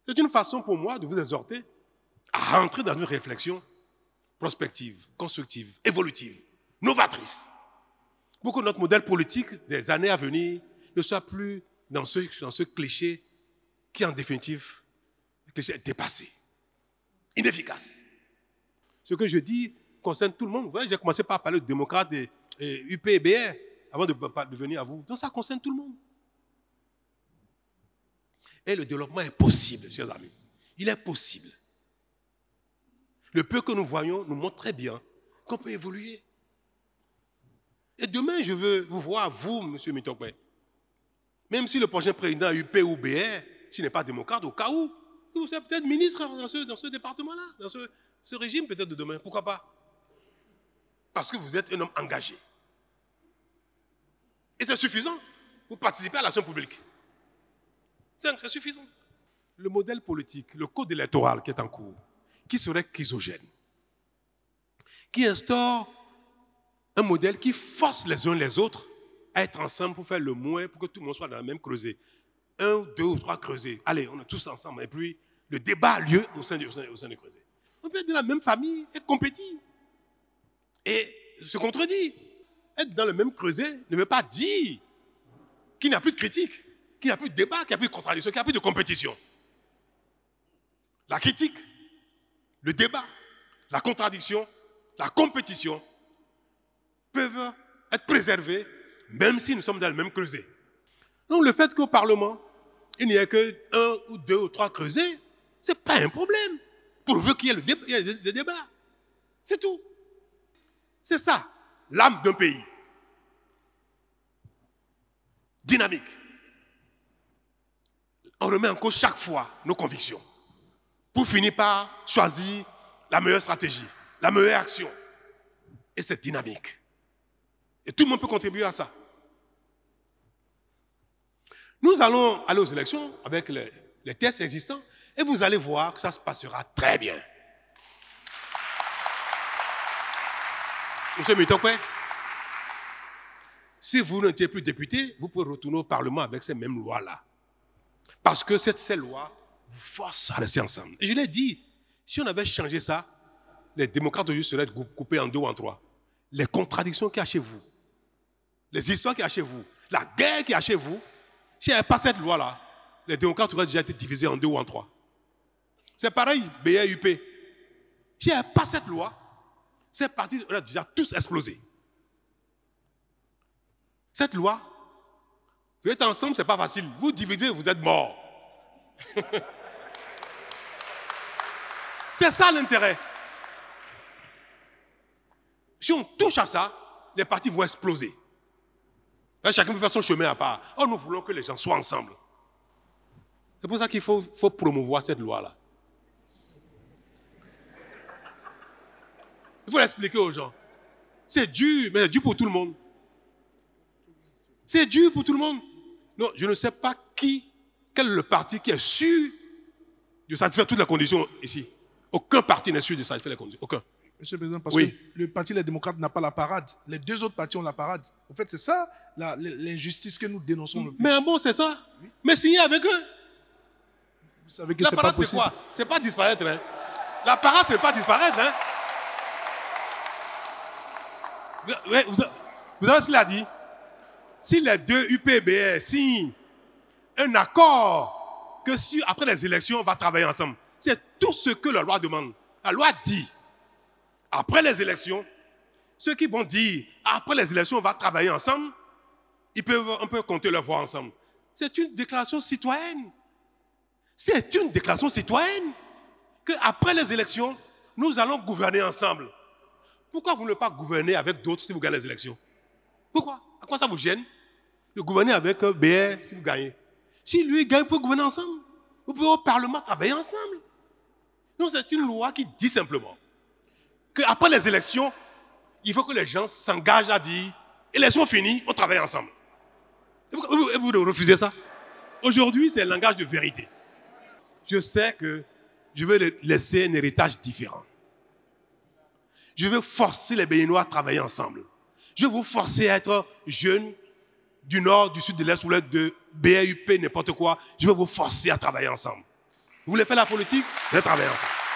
C'est une façon pour moi de vous exhorter à rentrer dans une réflexion prospective, constructive, évolutive, novatrice. Pour que notre modèle politique des années à venir ne soit plus dans ce cliché qui, en définitive, le cliché est dépassé, inefficace. Ce que je dis concerne tout le monde. Vous voyez, j'ai commencé par parler de démocrates et UP et BR avant de venir à vous. Donc ça concerne tout le monde. Et le développement est possible, chers amis. Il est possible. Le peu que nous voyons nous montre très bien qu'on peut évoluer. Et demain, je veux vous voir, vous, M. Mitokwe. Même si le prochain président UP ou BR, s'il n'est pas démocrate, au cas où, vous serez peut-être ministre dans ce département-là, dans ce régime peut-être de demain. Pourquoi pas? Parce que vous êtes un homme engagé. Et c'est suffisant. Vous participez à l'action publique. C'est suffisant. Le modèle politique, le code électoral qui est en cours, qui serait chrysogène, qui instaure un modèle qui force les uns les autres à être ensemble pour faire le moins, pour que tout le monde soit dans la même creusée. 1, 2 ou 3 creusets. Allez, on est tous ensemble. Et puis, le débat a lieu au sein des creusets. On peut être de la même famille et compétir. Et se contredit. Être dans le même creuset ne veut pas dire qu'il n'y a plus de critique, qu'il n'y a plus de débat, qu'il n'y a plus de contradiction, qu'il n'y a plus de compétition. La critique, le débat, la contradiction, la compétition peuvent être préservés même si nous sommes dans le même creuset. Donc le fait qu'au Parlement, il n'y ait que 1 ou 2 ou 3 creusets, ce n'est pas un problème, pourvu qu'il y ait des débats. C'est tout. C'est ça, l'âme d'un pays. Dynamique. On remet en cause chaque fois nos convictions pour finir par choisir la meilleure stratégie, la meilleure action. Et c'est dynamique. Et tout le monde peut contribuer à ça. Nous allons aller aux élections avec les tests existants et vous allez voir que ça se passera très bien. Monsieur Mitokwe, si vous n'étiez plus député, vous pouvez retourner au Parlement avec ces mêmes lois-là. Parce que ces lois vous forcent à rester ensemble. Et je l'ai dit, si on avait changé ça, les démocrates aujourd'hui seraient coupés en 2 ou en 3. Les contradictions qu'il y a chez vous, les histoires qu'il y a chez vous, la guerre qu'il y a chez vous, s'il n'y avait pas cette loi-là, les démocrates auraient déjà été divisés en 2 ou en 3. C'est pareil, BAUP. S'il n'y avait pas cette loi, ces partis auraient déjà tous explosé. Cette loi, vous êtes ensemble, ce n'est pas facile. Vous divisez, vous êtes morts. C'est ça l'intérêt. Si on touche à ça, les partis vont exploser. Là, chacun peut faire son chemin à part. Oh, nous voulons que les gens soient ensemble. C'est pour ça qu'il faut promouvoir cette loi-là. Il faut l'expliquer aux gens. C'est dur, mais c'est dur pour tout le monde. C'est dur pour tout le monde. Non, je ne sais pas quel est le parti qui est sûr de satisfaire toutes les conditions ici. Aucun parti n'est sûr de satisfaire les conditions. Aucun. Monsieur le Président, parce que le parti Les Démocrates n'a pas la parade. Les 2 autres partis ont la parade. En fait, c'est ça l'injustice que nous dénonçons le plus. Mais bon, c'est ça. Oui. Mais signer avec eux. Vous savez que c'est pas possible. La parade, c'est quoi? C'est pas disparaître. Hein? La parade, c'est pas disparaître. Hein? Vous savez ce qu'il a dit? Si les 2 UPBR signent un accord que après les élections, on va travailler ensemble. C'est tout ce que la loi demande. La loi dit, après les élections, ceux qui vont dire, après les élections, on va travailler ensemble, on peut compter leur voix ensemble. C'est une déclaration citoyenne. C'est une déclaration citoyenne qu'après les élections, nous allons gouverner ensemble. Pourquoi vous ne voulez pas gouverner avec d'autres si vous gagnez les élections? Pourquoi? À quoi ça vous gêne de gouverner avec BR si vous gagnez? Si lui gagne, vous pouvez gouverner ensemble. Vous pouvez au Parlement travailler ensemble. Donc c'est une loi qui dit simplement qu'après les élections, il faut que les gens s'engagent à dire élections finies, on travaille ensemble. Et vous refusez ça? Aujourd'hui, c'est le langage de vérité. Je sais que je veux laisser un héritage différent. Je veux forcer les Béninois à travailler ensemble. Je veux vous forcer à être jeunes du nord, du sud, de l'est ou l'est, de BAUP, n'importe quoi. Je veux vous forcer à travailler ensemble. Vous voulez faire la politique? Venez travailler ensemble.